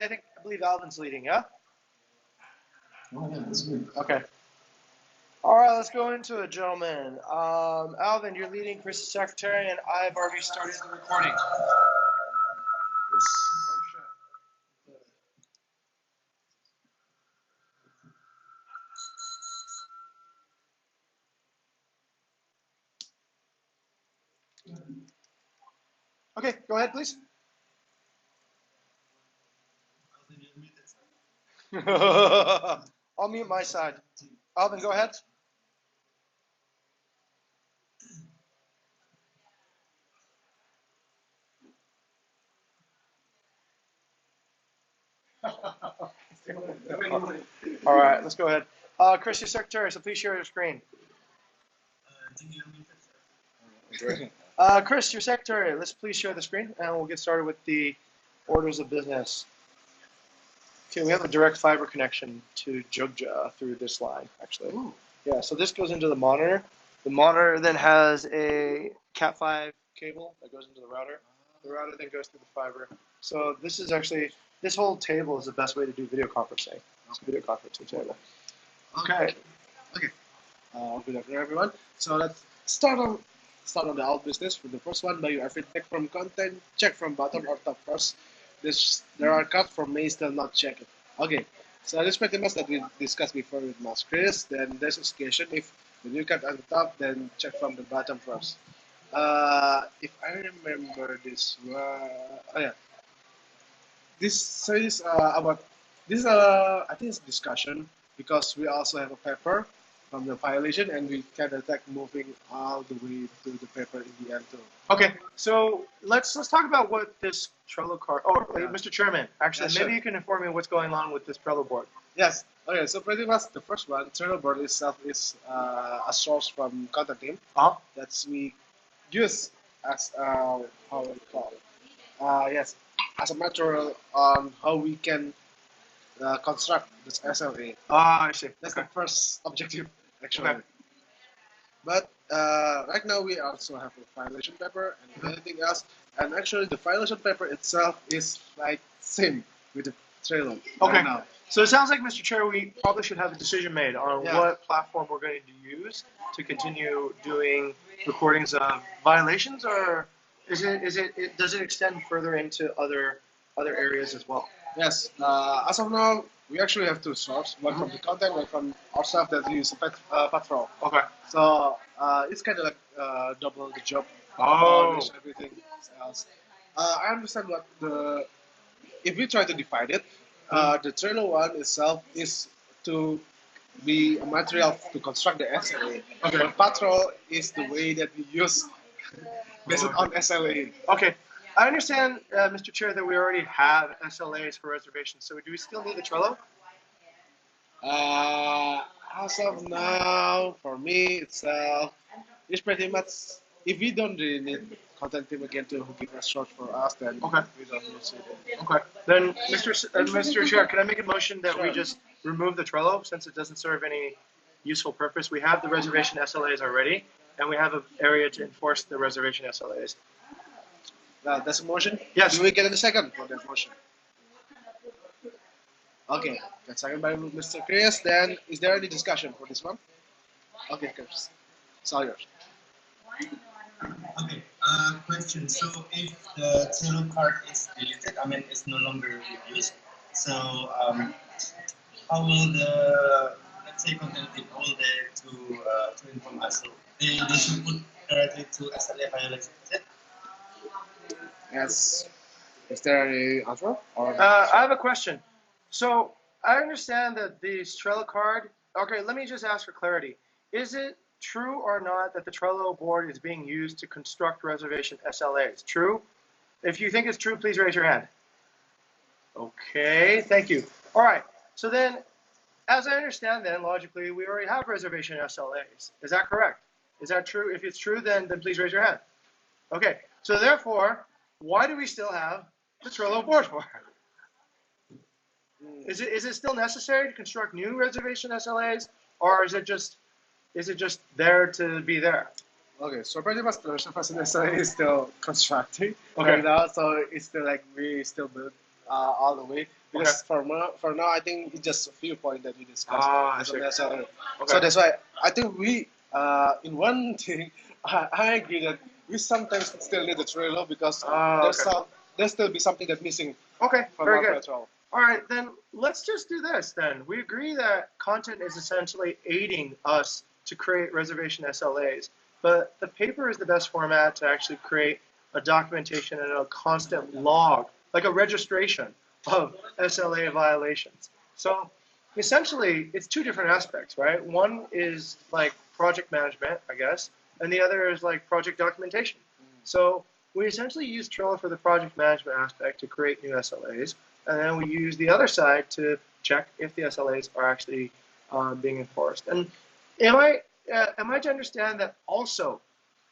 I believe Alvin's leading, yeah? Oh, yeah, that's good. Okay. All right, let's go into it, gentlemen. Alvin, you're leading Chris's secretary, and I've already started the recording. Oh, shit. Okay, go ahead, please. I'll mute my side. Alvin, go ahead. All right, let's go ahead. Chris, your secretary, so please share your screen. Chris, your secretary, let's please share the screen, and we'll get started with the orders of business. Okay, we have a direct fiber connection to Jogja through this line, actually. Ooh. Yeah, so this goes into the monitor. The monitor then has a Cat5 cable that goes into the router. The router then goes through the fiber. So this is actually, this whole table is the best way to do video conferencing. It's a video conferencing table. Okay. Okay. Good afternoon, everyone. So let's start on the out business with the first one. By your feedback from content, check from bottom or top first. There are cards from May still not checked. Okay. So this pretty much that we discussed before with Mas Chris. Then there's a suggestion if the new card on the top, then check from the bottom first. If I remember this, oh yeah, this says about this. I think it's discussion because we also have a paper from the violation, and we can attack moving all the way to the paper in the end too. Okay, so let's talk about what this Trello card. Oh, Yeah. Mr. Chairman, actually, Yeah, sure. maybe you can inform me what's going on with this Trello board. Yes. Okay. So pretty much the first one, Trello board itself is a source from content team that we use as how we call it. Yes, as a material on how we can construct this SLA. Ah, I see. That's Okay. the first objective, actually. Okay. But right now we also have a violation paper and anything else. And actually, the violation paper itself is like same with the trailer. Okay. Right now. So it sounds like, Mr. Chair, we probably should have a decision made on Yeah. what platform we're going to use to continue doing recordings of violations, or does it extend further into other areas as well? Yes. As of now, we actually have two sources. One from the content, one from our staff that use Patrol. Okay. So it's kind of like double the job. Oh. There's everything else. I understand what the if we try to divide it, the trailer one itself is to be a material to construct the SLA. Okay. But patrol is the way that we use based on SLA. Okay. I understand, Mr. Chair, that we already have SLAs for reservations. So do we still need the Trello? As of now, for me itself, it's pretty much if we don't really need content team again to give us short for us, then Okay. we don't use it. Okay. Then, Mr. Chair, can I make a motion that we Sure. just remove the Trello since it doesn't serve any useful purpose? We have the reservation SLAs already, and we have an area to enforce the reservation SLAs. That's a motion? Yes. Do we get a second for that motion? Okay, that's second by Mr. Chris. Then, is there any discussion for this one? Okay, Chris. It's all yours. Okay, question. So if the Trello card is deleted, I mean, it's no longer used, so how will the, let's say, content team, how will they to inform us? So they should put directly to SLA violation, is it? Yes. Is there any answer? Or I have a question. So I understand that the Trello card. Okay, let me just ask for clarity. Is it true or not that the Trello board is being used to construct reservation SLAs? True? If you think it's true, please raise your hand. Okay, thank you. All right. So then, as I understand, then logically, we already have reservation SLAs. Is that correct? Is that true? If it's true, then please raise your hand. Okay. So therefore, why do we still have the Trello board for? Is it still necessary to construct new reservation SLAs, or is it just there to be there? Okay, so pretty much the reservation SLA is still constructing Okay. right now, so it's still like we still build all the way. Because for now, I think it's just a few points that we discussed Ah, I as see. of SLA. Okay. So that's why I think we, in one thing, I agree that we sometimes still need the trailer because there's Okay. there's still be something that's missing Okay, from very our good. patrol. All right, then let's just do this then. We agree that content is essentially aiding us to create reservation SLAs, but the paper is the best format to actually create a documentation and a constant log, like a registration of SLA violations. So essentially, it's two different aspects, right? One is like project management, I guess, and the other is like project documentation. So we essentially use Trello for the project management aspect to create new SLAs, and then we use the other side to check if the SLAs are actually being enforced. And am I to understand that also?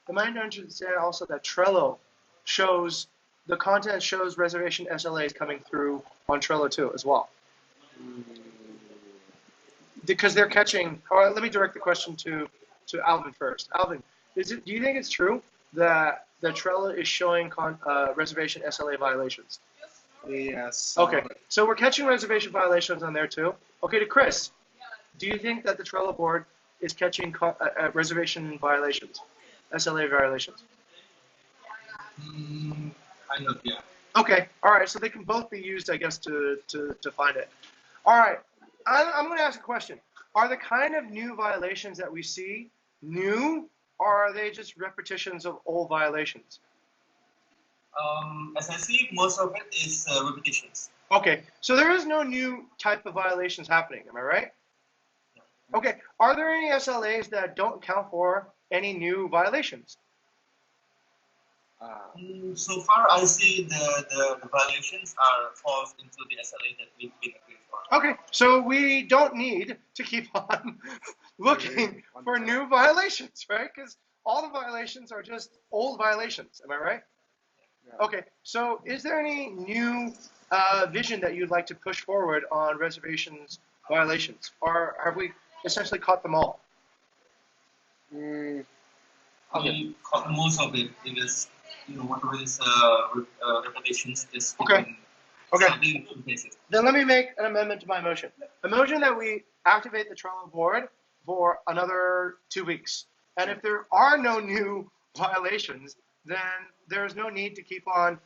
Am I to understand also that Trello shows the content shows reservation SLAs coming through on Trello too as well? Because they're catching. Or let me direct the question to Alvin first. Alvin, do you think it's true that Trello is showing reservation SLA violations? Yes. Okay, so we're catching reservation violations on there too. Okay, to Chris, do you think that the Trello board is catching reservation violations, SLA violations? Kind of, yeah. Okay, all right, so they can both be used, I guess, to find it. All right, I'm going to ask a question. Are the kind of new violations that we see new, or are they just repetitions of old violations? As I see, most of it is repetitions. Okay, so there is no new type of violations happening, am I right? Okay, are there any SLAs that don't account for any new violations? So far, I see the violations are falls into the SLA that we've been agreed for. Okay, so we don't need to keep on looking for new violations, right? Because all the violations are just old violations, am I right? Yeah. Okay, so is there any new vision that you'd like to push forward on reservations violations, or have we essentially caught them all? We caught most of it because whatever is repetitions is Okay. Okay. slightly in two cases. Then let me make an amendment to my motion. A motion that we activate the Trello board for another 2 weeks. And if there are no new violations, then there's no need to keep on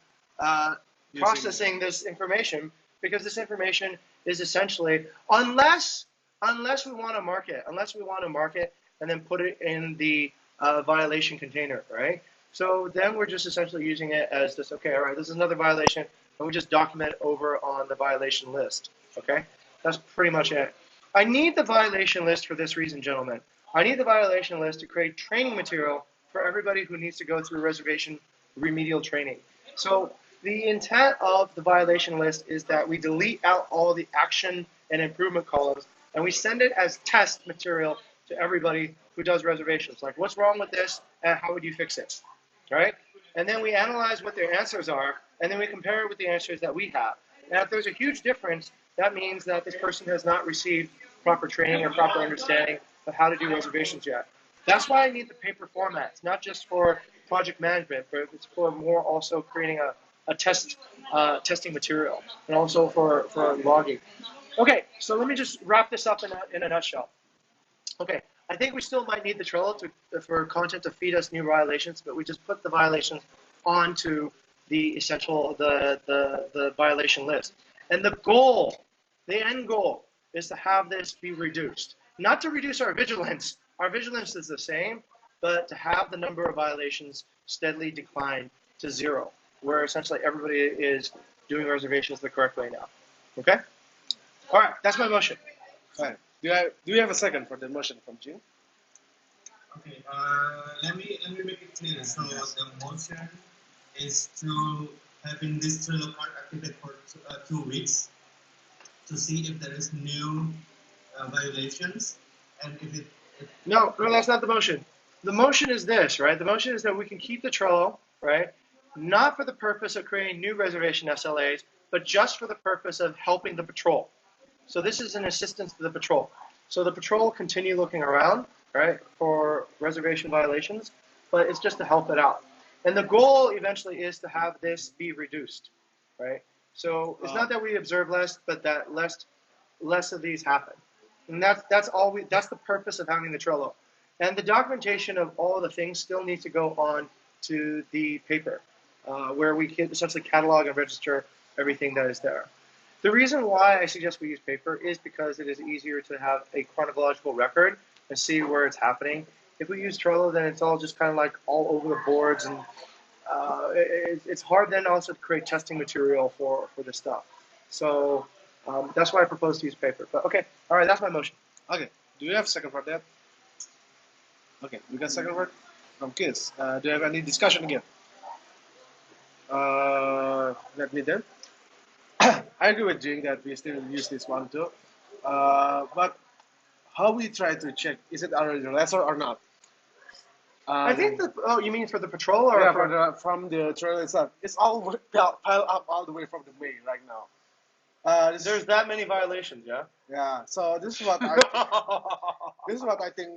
processing this information, because this information is essentially, unless we want to mark it and then put it in the violation container, right? So then we're just essentially using it as just, okay, all right, this is another violation, and we just document it over on the violation list, okay? That's pretty much it. I need the violation list for this reason, gentlemen. I need the violation list to create training material for everybody who needs to go through reservation remedial training. So the intent of the violation list is that we delete out all the action and improvement columns, and we send it as test material to everybody who does reservations. Like, what's wrong with this, and how would you fix it? Right? And then we analyze what their answers are, and then we compare it with the answers that we have. And if there's a huge difference, that means that this person has not received proper training or proper understanding of how to do reservations yet. That's why I need the paper format. It's not just for project management, but it's for more also creating a testing material, and also for logging. Okay, so let me just wrap this up in a nutshell. Okay, I think we still might need the Trello for content to feed us new violations, but we just put the violations onto the essential, the violation list. And the goal, the end goal, is to have this be reduced. Not to reduce our vigilance is the same, but to have the number of violations steadily decline to 0, where essentially everybody is doing reservations the correct way now. Okay? All right, that's my motion. Fine. Do you have a second for the motion from Jim? Okay, let me make it clear. So the motion is to having this Trello card activated for 2 weeks to see if there is new violations, and if No, that's not the motion. The motion is this, right? The motion is that we can keep the Trello, right? Not for the purpose of creating new reservation SLAs, but just for the purpose of helping the patrol. So this is an assistance to the patrol. So the patrol will continue looking around, right, for reservation violations, but it's just to help it out. And the goal eventually is to have this be reduced, right? So it's not that we observe less, but that less of these happen. And that's the purpose of having the Trello. And the documentation of all the things still needs to go on to the paper, where we can essentially catalog and register everything that is there. The reason why I suggest we use paper is because it is easier to have a chronological record and see where it's happening. If we use Trello, then it's all just kind of like all over the boards, and it's hard then also to create testing material for this stuff. So that's why I propose to use paper. But okay, all right, that's my motion. Okay. Do you have second for that? Okay. We got second word from Kiss. Do you have any discussion again? Let me then. I agree with Jing that we still use this one too. But how we try to check is it already lesser or not? I think the you mean for the patrol or yeah, for from the trail itself, it's all piled up all the way from the May right now. there's that many violations, yeah. Yeah, so this is what this is what I think.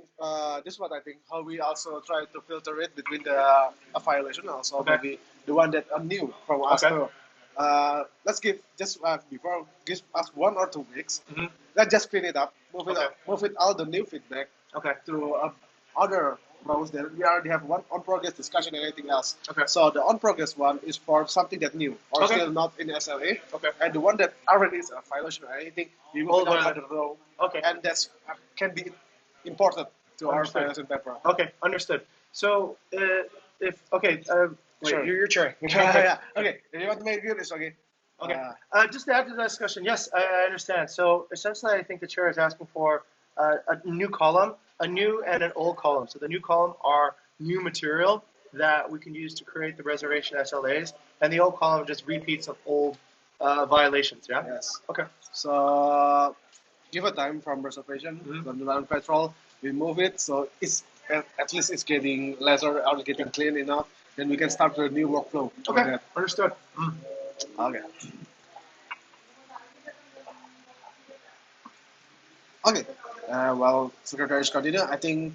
This is what I think. How we also try to filter it between the violation, also Okay. maybe the one that are new from us Okay. too. Let's give just before give us 1 or 2 weeks. Mhm. Let's just clean it up, Okay. move it all the new feedback Okay. to other rows that we already have one on progress discussion and anything else. Okay. So the on progress one is for something that new or Okay. still not in SLA. Okay. And the one that already is a violation or anything, we move Old it on one. other row. Okay. And that's can be imported to our Understood. violation paper. Okay, understood. So if okay, wait, Sure. you're chairing. yeah. Okay. If you want to make it, it's okay. Okay. Just to add to that discussion, yes, I understand. So essentially, I think the chair is asking for a new column, a new and an old column. So the new column are new material that we can use to create the reservation SLAs, and the old column just repeats of old violations. Yeah. Yes. Okay. So give a time from reservation Mhm. from the land patrol. We move it so it's at least it's getting lesser or getting clean enough. Then we can start the new workflow. for Okay. that. Understood. Okay. Okay. Well, secretaries continue. I think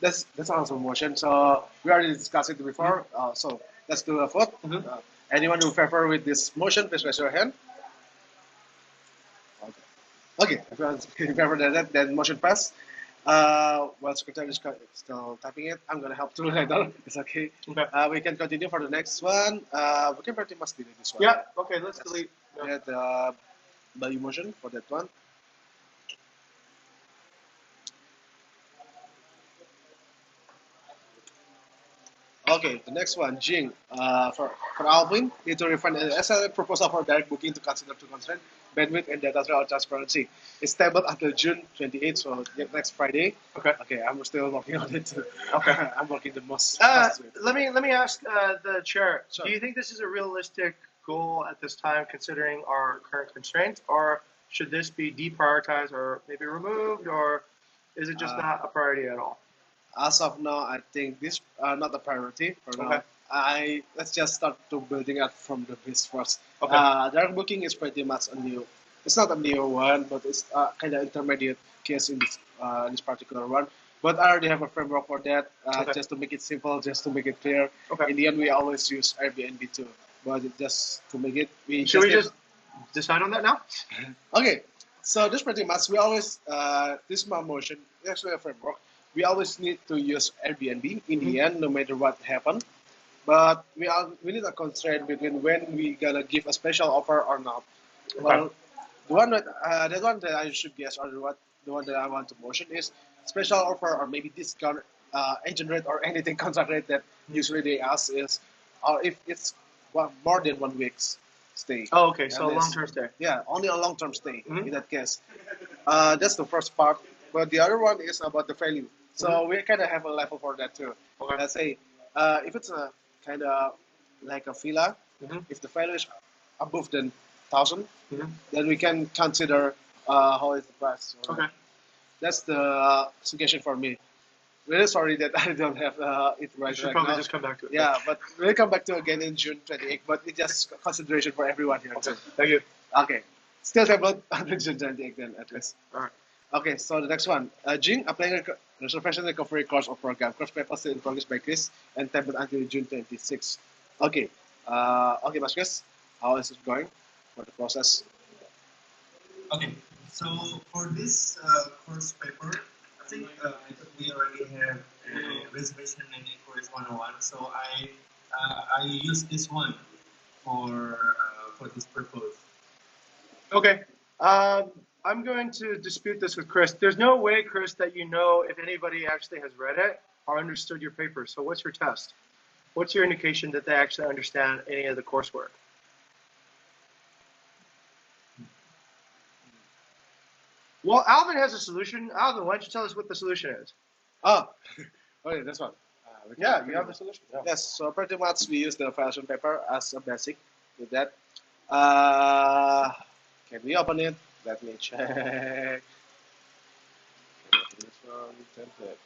that's also motion. So we already discussed it before. So let's do a vote. Mhm. Anyone who favor with this motion, please raise your hand. Okay. Okay. If everyone's in favor of that, then motion pass. While secretary is still typing it, I'm gonna help through later. It's okay. Okay. We can continue for the next one. We can pretty much delete this one. Yeah. Okay. Let's Yes. delete. Yeah. Yeah, the value motion for that one. Okay, the next one, Jing. For Alvin, need to refine an SLA proposal for direct booking to consider two constraints, bandwidth and data trail transparency. It's tabled until June 28th, so next Friday. Okay. Okay, I'm still working on it too. Okay. I'm working the most fastest way. Let me ask the chair. Sure. Do you think this is a realistic goal at this time, considering our current constraints, or should this be deprioritized or maybe removed, or is it just Uh, not a priority at all? As of now, I think this not a priority for now. Okay. Let's just start to building up from the base first. Okay. Direct booking is pretty much a new. It's not a new one, but it's kind of intermediate case in this particular one. But I already have a framework for that, Okay. just to make it simple, just to make it clear. Okay. In the end, we always use Airbnb too, but just to make it, Should we need- just decide on that now? Okay, so this pretty much we always this is my motion. Actually, a framework. We always need to use Airbnb in the end, no matter what happen. But we need a constraint between when we gonna give a special offer or not. Well, the one that I should guess or the one that I want to motion is special offer or maybe discount agent rate or anything contract rate that usually they ask is, or if it's more than 1 week's stay. Oh, okay. So And it's- long-term stay. Yeah, only a long-term stay Mhm. in that case. That's the first part. But the other one is about the value. So we kind of have a level for that too. Okay. Let's say if it's a kind of like a villa, Mhm. if the value is above than 1,000, Mhm. then we can consider how is the price. So Okay. that's the suggestion for me. Really sorry that I don't have it We right should right probably now. just come back to it. Yeah, but we'll come back to again in June 28th. But it's just consideration for everyone here. Okay. Too. Thank you. Okay. Still tabled until June 28th then at least. All right. Okay, so the next one. Jing, applying reservation recovery course or program. Course paper still in progress by Chris and tabled until June 26th. Okay. Okay, Mas Chris, how is it going? for the process. Okay, so for this course paper, I think we already have a reservation and inquiries 101. So I use this one for this purpose. Okay. I'm going to dispute this with Chris. There's no way, Chris, that you know if anybody actually has read it or understood your paper. So what's your test? What's your indication that they actually understand any of the coursework? Well, Alvin has a solution. Alvin, why don't you tell us what the solution is? Oh, okay, that's one. Yeah, you have the solution. Yeah. Yes, so pretty much we use the fashion paper as a basic with that. Can we open it? Let me check. Okay, this one, template.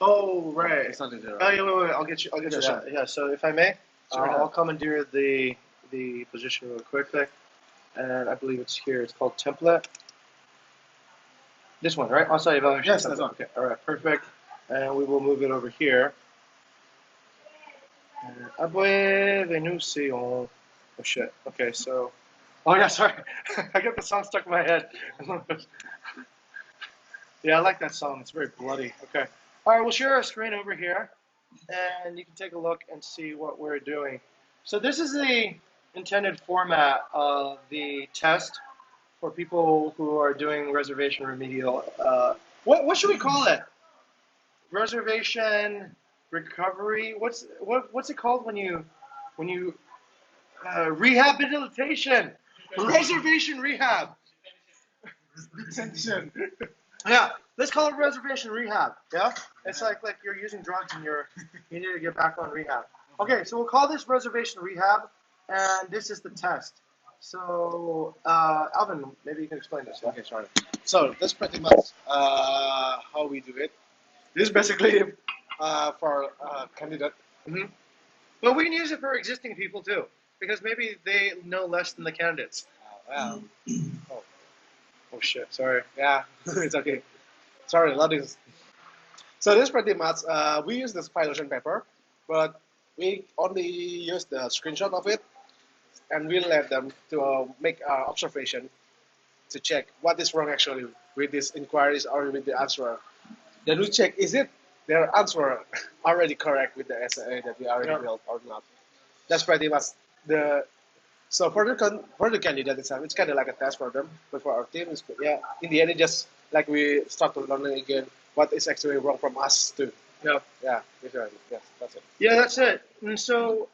Oh, right. It's not in there. Oh, yeah, wait. I'll get you Yeah, that. Yeah. So if I may, Sure. I'll commandeer the position real quickly, and I believe it's here. It's called template. This one, right? On-site evaluation. Yes, template. that's one. Okay. All right. Perfect. And we will move it over here. Oh shit. Okay. So. Oh yeah. Sorry. I got the song stuck in my head. Yeah, I like that song. It's very bloody. Okay. All right, we'll share our screen over here, and you can take a look and see what we're doing. So this is the intended format of the test for people who are doing reservation remedial. What should we call it? Reservation recovery? What's it called when you rehabilitation? Reservation rehab. Retention. Yeah, let's call it reservation rehab. Yeah, it's like you're using drugs and you need to get back on rehab. Okay, so we'll call this reservation rehab, and this is the test. So, Alvin, maybe you can explain this. Yeah? Okay, sorry. So that's pretty much how we do it. This is basically. For candidate. Mm-hmm. But we can use it for existing people too, because maybe they know less than the candidates. Wow. Oh shit! Sorry. Yeah, it's okay. Sorry, loading. So this pretty much we use this pilot paper, but we only use the screenshot of it, and we let them to make observation to check what is wrong actually with these inquiries or with the answer. Then we check is it their answer already correct with the essay that we already built or not. That's pretty much the. So for for the candidate itself, it's kind of like a test for them, but for our team, it's yeah. In the end, it just like we start to learn again what is actually wrong from us too. Yeah. Yeah, exactly. Yes, that's it. Yeah, that's it. And so,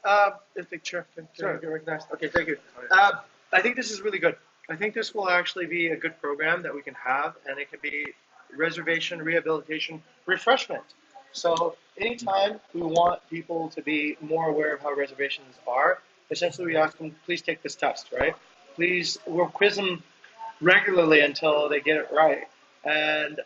if the chair can Sure. get recognized. Okay, thank you. Alright. I think this is really good. I think this will actually be a good program that we can have, and it can be reservation, rehabilitation, refreshment. So anytime we want people to be more aware of how reservations are, essentially we ask them, please take this test, right? Please, we'll quiz them regularly until they get it right. And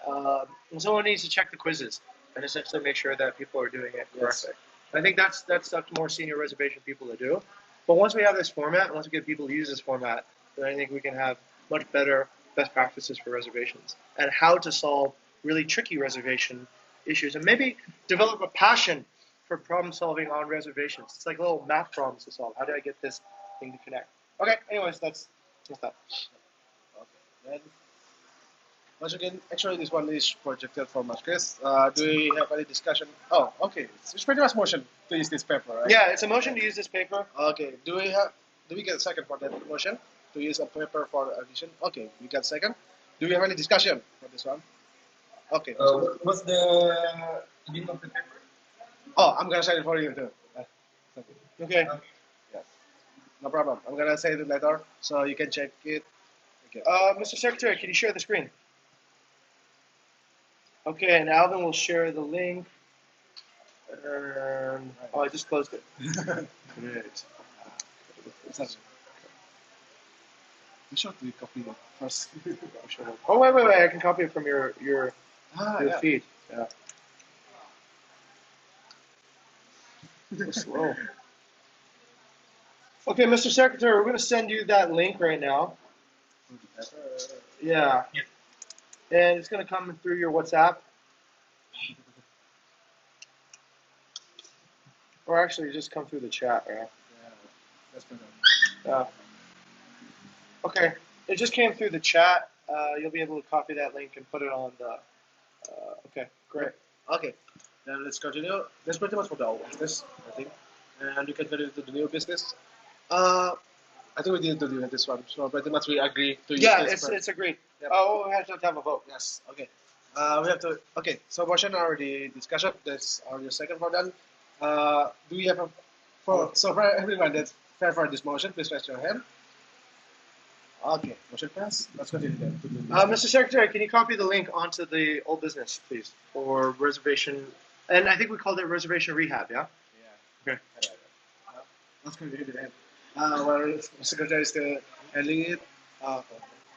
someone needs to check the quizzes and essentially make sure that people are doing it correctly. I think that's up to more senior reservation people to do. But once we have this format, once we get people to use this format, then I think we can have much better best practices for reservations and how to solve really tricky reservation issues and maybe develop a passion for problem solving on reservations. It's like little math problems to solve. How do I get this thing to connect? Okay, anyways, that's that. Okay. Then once again, actually this one is projected for Chris. Do we have any discussion? Oh, okay. It's pretty much motion to use this paper, right? Yeah, it's a motion to use this paper. Okay. Do we get a second for that motion to use a paper for addition? Okay, we got second. Do we have any discussion for this one? Okay. What's the name of the paper? Oh, I'm gonna say it for you too. Okay. Yes. No problem. I'm gonna say it later so you can check it. Okay. Mr. Secretary, can you share the screen? Okay, and Alvin will share the link. Oh, I just closed it. Great. We should we copy it first. Oh, wait. I can copy it from your Yeah. feed. Yeah. So slow. Okay, Mr. Secretary, we're going to send you that link right now. Yeah. And it's going to come through your WhatsApp. Or actually, just come through the chat, right? That's better. Uh, okay, it just came through the chat. You'll be able to copy that link and put it on the. Okay, great. Okay, then let's continue. That's pretty much for the old business, I think. And we can continue to the new business. I think we didn't do this one, so pretty much we agree to use Yeah, this. it's agreed. Yep. Oh, we have to have a vote. Yes. Okay. We have to. Okay. So motion already discussed. That's already second for done. Do we have a for everyone that's fair for this motion? Please raise your hand. Okay. Motion passed. Let's continue then. To the Mr. Secretary, can you copy the link onto the old business, please, for reservation? And I think we called it reservation rehab. Yeah. Yeah. Okay. Let's continue then. While the secretary is still handling it.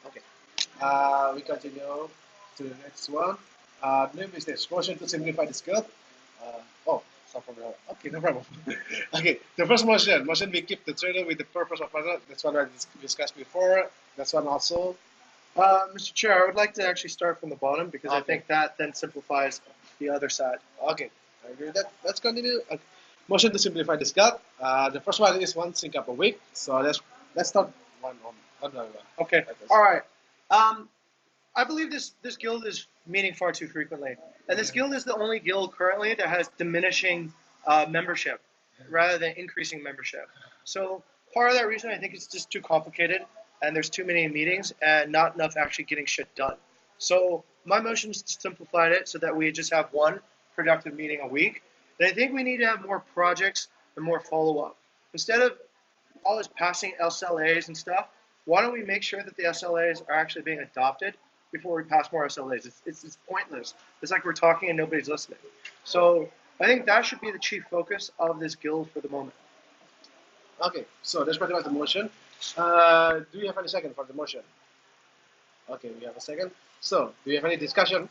Okay. We continue to the next one. New business. Motion to simplify the scope. Okay, no problem. Okay, the first motion. Motion we keep the trader with the purpose of other. That's one I discussed before. That's one also. Mr. Chair, I would like to actually start from the bottom because I Okay. think that then simplifies the other side. Okay, I agree with that. Let's continue. Motion to simplify the scope. The first one is one sync up a week. So let's start one by one. Okay. Like this. All right. I believe this guild is meeting far too frequently, and this guild is the only guild currently that has diminishing membership rather than increasing membership. So part of that reason, I think it's just too complicated, and there's too many meetings and not enough actually getting shit done. So my motion is to simplify it so that we just have one productive meeting a week. And I think we need to have more projects and more follow up instead of always passing SLAs and stuff. Why don't we make sure that the SLAs are actually being adopted before we pass more SLAs? It's pointless. It's like we're talking and nobody's listening. So I think that should be the chief focus of this guild for the moment. Okay, so that's pretty much the motion. Do you have any second for the motion? Okay, we have a second. So, do you have any discussion?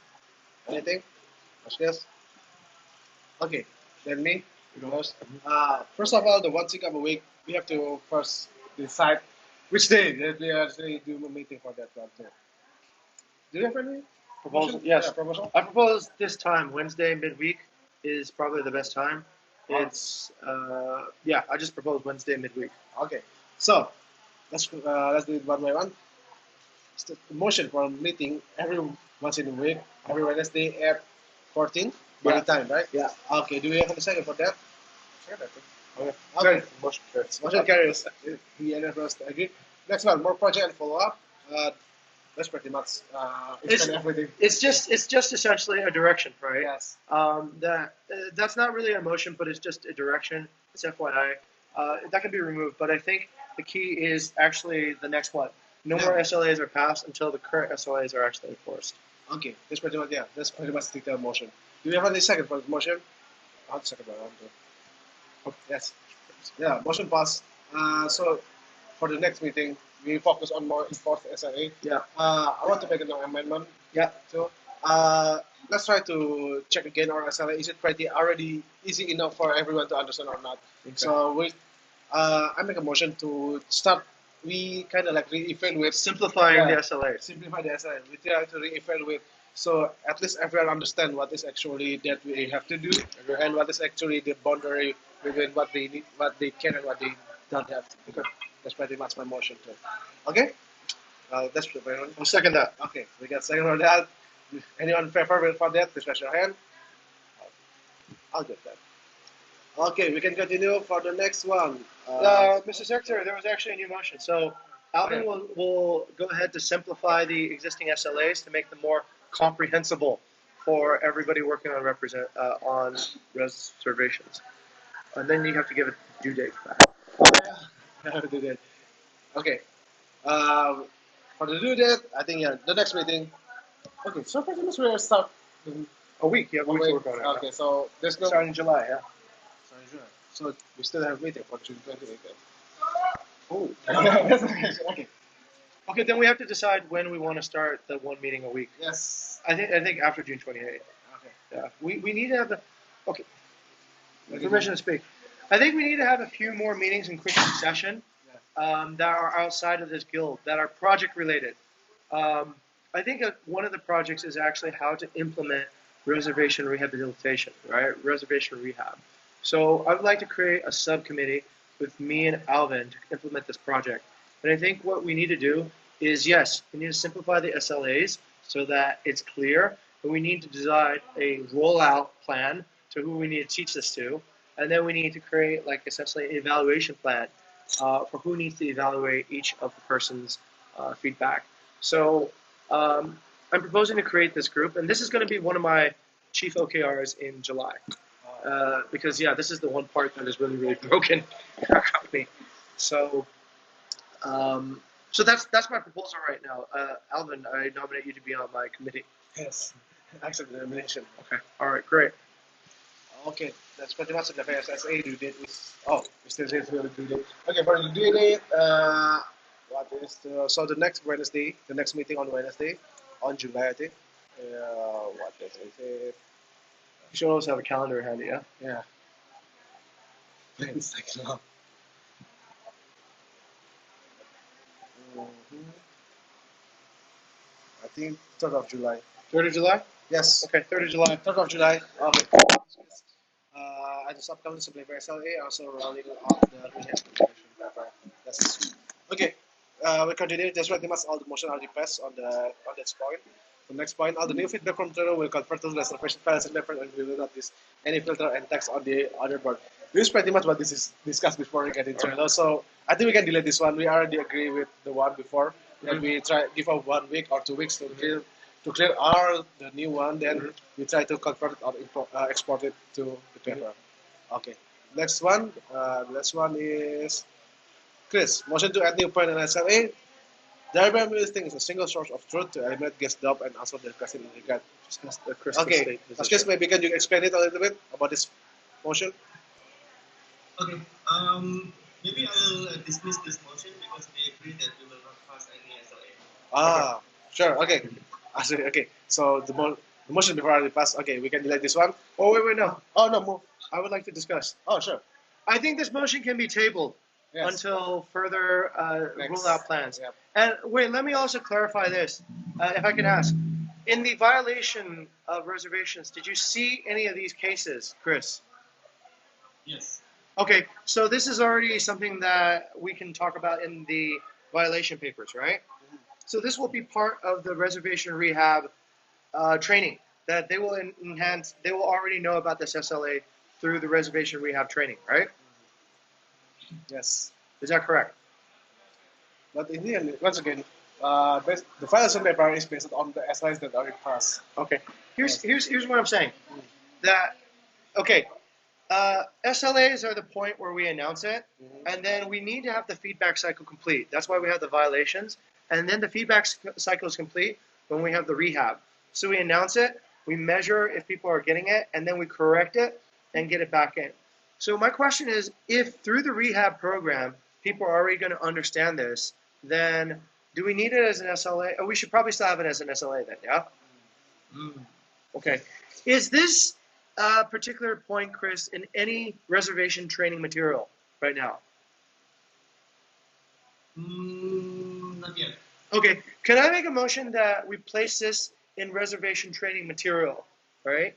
Anything? Yes. Okay, then me. First. First of all, the one thing of a week, we have to first decide which day that we actually do a meeting for that one too. Do you have any Proposal? motion? Yes. Yeah, proposal. I propose this time, Wednesday midweek is probably the best time. It's yeah, I just propose Wednesday midweek. Okay, so let's do it one by one. The motion for a meeting every once in a week, every Wednesday at 14 by Yeah. the time, right? Yeah. Okay, do we have a second for that? Okay. Okay. Motion carries. Motion carries. The other first agree. Next one, more project and follow up. That's pretty much explain everything. It's just essentially a direction, right? Yes. That's not really a motion, but it's just a direction. It's FYI. That can be removed, but I think the key is actually the next one. No more SLAs are passed until the current SLAs are actually enforced. Okay, that's pretty much That's pretty much the detailed motion. Do we have any second for the motion? I'll second that one too. Okay, yes. Yeah, motion pass. So for the next meeting, we focus on more enforced SLA. Yeah. I want to make an amendment. Yeah. So let's try to check again our SLA. Is it pretty already easy enough for everyone to understand or not? Okay. So I make a motion to start. We kind of like re-evaluate, Simplifying the SLAs. simplify the SLA. We try to re-evaluate, so at least everyone understand what is actually that we have to do, and what is actually the boundary between what they need, what they can, and what they don't have to. Okay. That's pretty much my motion too. Okay. That's pretty much. I'll second that. Okay, we got second for that. Anyone favorable for that? Please raise your hand. I'll get that. Okay, we can continue for the next one. Mr. Secretary, there was actually a new motion. So Alvin will go ahead to simplify the existing SLAs to make them more comprehensible for everybody working on reservations. And then you have to give a due date for that. Do that. Okay. For the due date, I think the next meeting. Okay, so pretty much we'll start in A week. You have a week to work on it. Okay, so there's no. Starting in July, yeah. Sorry, sure. So we still have meeting for June 28th. Oh. That's okay. Okay, then we have to decide when we want to start the one meeting a week. Yes. I think after June 28th. Okay. Yeah. We need to have the okay. Permission to speak. I think we need to have a few more meetings in quick succession that are outside of this guild, that are project related. I think one of the projects is actually how to implement reservation rehabilitation, right? Reservation rehab. So I would like to create a subcommittee with me and Alvin to implement this project. And I think what we need to do is, yes, we need to simplify the SLAs so that it's clear, but we need to design a rollout plan to who we need to teach this to, and then we need to create like essentially an evaluation plan for who needs to evaluate each of the person's feedback. So I'm proposing to create this group, and this is going to be one of my chief OKRs in July. Because yeah, this is the one part that is really, really broken in our company. So, so that's my proposal right now. Alvin, I nominate you to be on my committee. Yes, accept the nomination. Okay. All right. Great. Okay, that's pretty much the FSSA due date is. Oh, we still say due date. Okay, for the due date, what is so the next Wednesday, the next meeting on Wednesday, on July, I think. What is it? You should always have a calendar handy, yeah. Yeah. It's like now. I think 3rd of July. 3rd of July. Yes. Okay. 3rd of July. 3rd of July. Okay. At the upcoming display for SLA, also rolling out the rehab preparation paper. That's okay. We continue. Just pretty much all the motion already passed on this point. The next point, all the new feedback from Trello will convert to reservation files and different, and we will not use any filter and text on the other board. This is pretty much what this is discussed before we get into Trello. So I think we can delete this one. We already agree with the one before. That we try give out 1 week or 2 weeks to clear our the new one. Then we try to convert it or export it to the paper. Okay. Next one. Next one is Chris. Motion to add new point in SLA. Diagram listing is a single source of truth to eliminate guest doubt and answer the question in regard. Okay. Chris, maybe can you explain it a little bit about this motion? Okay. Maybe I will dismiss this motion because we agree that we will not pass any SLA. Ah, sure. Okay. Okay. So the motion before already passed. Okay, we can delete this one. Oh wait, no. Oh no, move. I would like to discuss. Oh sure. I think this motion can be tabled until further rollout plans. Yep. And wait, let me also clarify this, if I can ask. In the violation of reservations, did you see any of these cases, Chris? Yes. Okay, so this is already something that we can talk about in the violation papers, right? So this will be part of the reservation rehab training that they will enhance. They will already know about this SLA through the reservation rehab training, right? Yes. Is that correct? But in the end, once again, the violation paper is based on the SLAs that already passed. Okay. Here's what I'm saying. That okay. SLAs are the point where we announce it, and then we need to have the feedback cycle complete. That's why we have the violations, and then the feedback cycle is complete when we have the rehab. So we announce it, we measure if people are getting it, and then we correct it and get it back in. So my question is, if through the rehab program, people are already going to understand this, then do we need it as an SLA? Oh, we should probably still have it as an SLA then, yeah? Okay. Is this particular point, Chris, in any reservation training material right now? Not yet. Okay. Can I make a motion that we place this in reservation training material, right?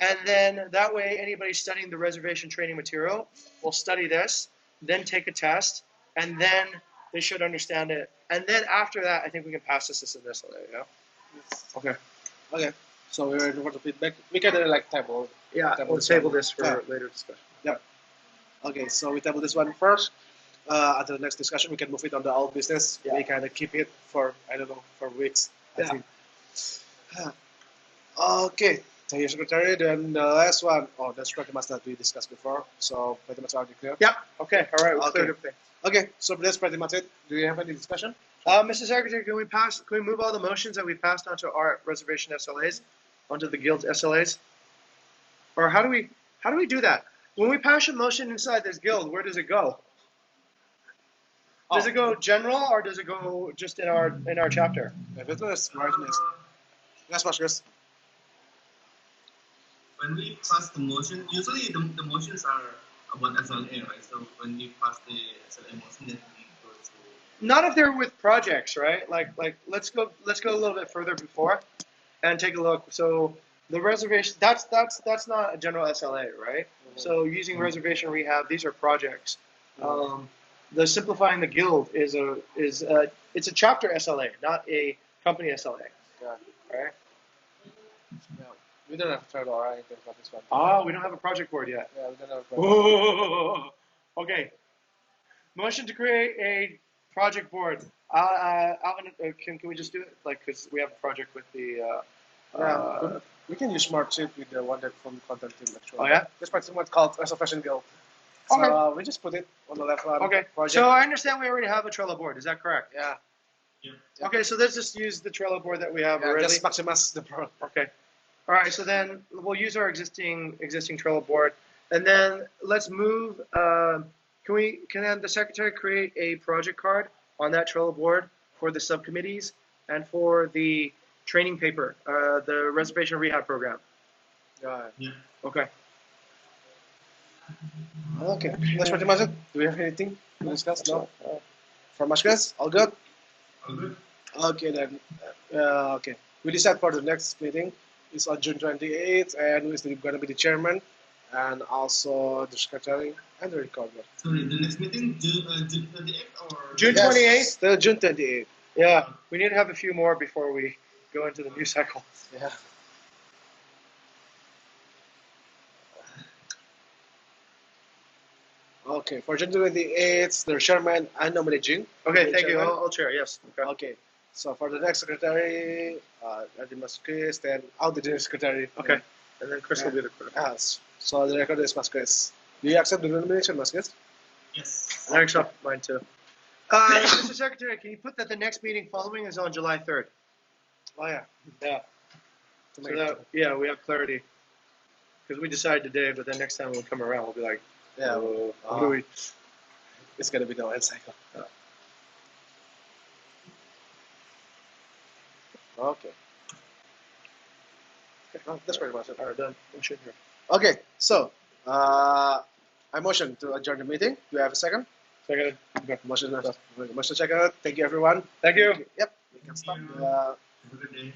And then that way, anybody studying the reservation training material will study this, then take a test, and then they should understand it. And then after that, I think we can pass this as an SLA, yeah? Okay. Okay. So we're waiting for the feedback. We can like table. Yeah, we'll table this for later discussion. Yeah. Okay, so we table this one first. Until the next discussion, we can move it on the old business. Yeah. We kind of keep it for, I don't know, for weeks. I Yeah. think. Okay. Thank you, Secretary. Then the last one. Oh, that's pretty much that we discussed before. So pretty much already clear. Yep. Okay. All right. We'll Okay. clear everything. Okay. So that's pretty much it. Do you have any discussion? Mr. Secretary, can we move all the motions that we passed onto our reservation SLAs, onto the guild SLAs? Or how do we do that? When we pass a motion inside this guild, where does it go? Does it go general or does it go just in our chapter? If it was smartness. Yes, Chris. When we pass the motion, usually the motions are about SLA, right? So when we pass the SLA motion, then we go to. Not if they're with projects, right? Like let's go a little bit further before and take a look. So the reservation that's not a general SLA, right? So using reservation rehab, these are projects. The simplifying the guild is it's a chapter SLA, not a company SLA. Yeah. Right? Yeah. We don't have turtle or anything for this one. Oh, we don't have a project board yet. Yeah, we don't have. Whoa. Okay. Motion to create a project board. Can we just do it? Like, because we have a project with the. Yeah, we can use Smart Sheet with the one that from content team actually. Oh yeah. This part is what's called as a fashion guild. So Okay. we just put it on the left one. Okay. Project. So I understand we already have a Trello board. Is that correct? Yeah. Yeah. Okay. So let's just use the Trello board that we have Yeah, already. just maximize the pro. Okay. All right. So then we'll use our existing Trello board, and then let's move. Can then the secretary create a project card on that Trello board for the subcommittees and for the training paper, the reservation rehab program? Yeah. Yeah. Okay. Okay. That's pretty much it. Do we have anything to discuss? No. From us guys, all good. All good. Okay then. Okay. We decide for the next meeting. It's on June 28th, and who is going to be the chairman, and also the secretary and the recorder. Sorry, the next meeting, June 28th or? June Yes, 28th? Still June 28th. Yeah. We need to have a few more before we go into the new cycle. Yeah. Okay, for June 28th, the chairman and nominating. Okay. Thank you. Chairman. I'll chair. Yes. Okay. Okay. So for the next secretary, Dimas Chris, then I'll be the secretary. Okay. And then Chris will be the clerk. Yes. So the record is Mas Chris. Do you accept the nomination, Mas Chris? Yes. I accept mine too. Mr. Secretary, can you put that the next meeting following is on July 3rd? Oh yeah. Yeah. To So make that, it. yeah, we have clarity. Because we decided today, but then next time when we come around, we'll be like, Yeah. what do we? It's gonna be the end cycle. Yeah. Okay. That's pretty much it. All right, done. Motion here. Okay. So I motion to adjourn the meeting. Do you have a second? Second. Okay. Motion second. Thank you everyone. Thank you. Yep. We can stop. Thank you. Have a good day.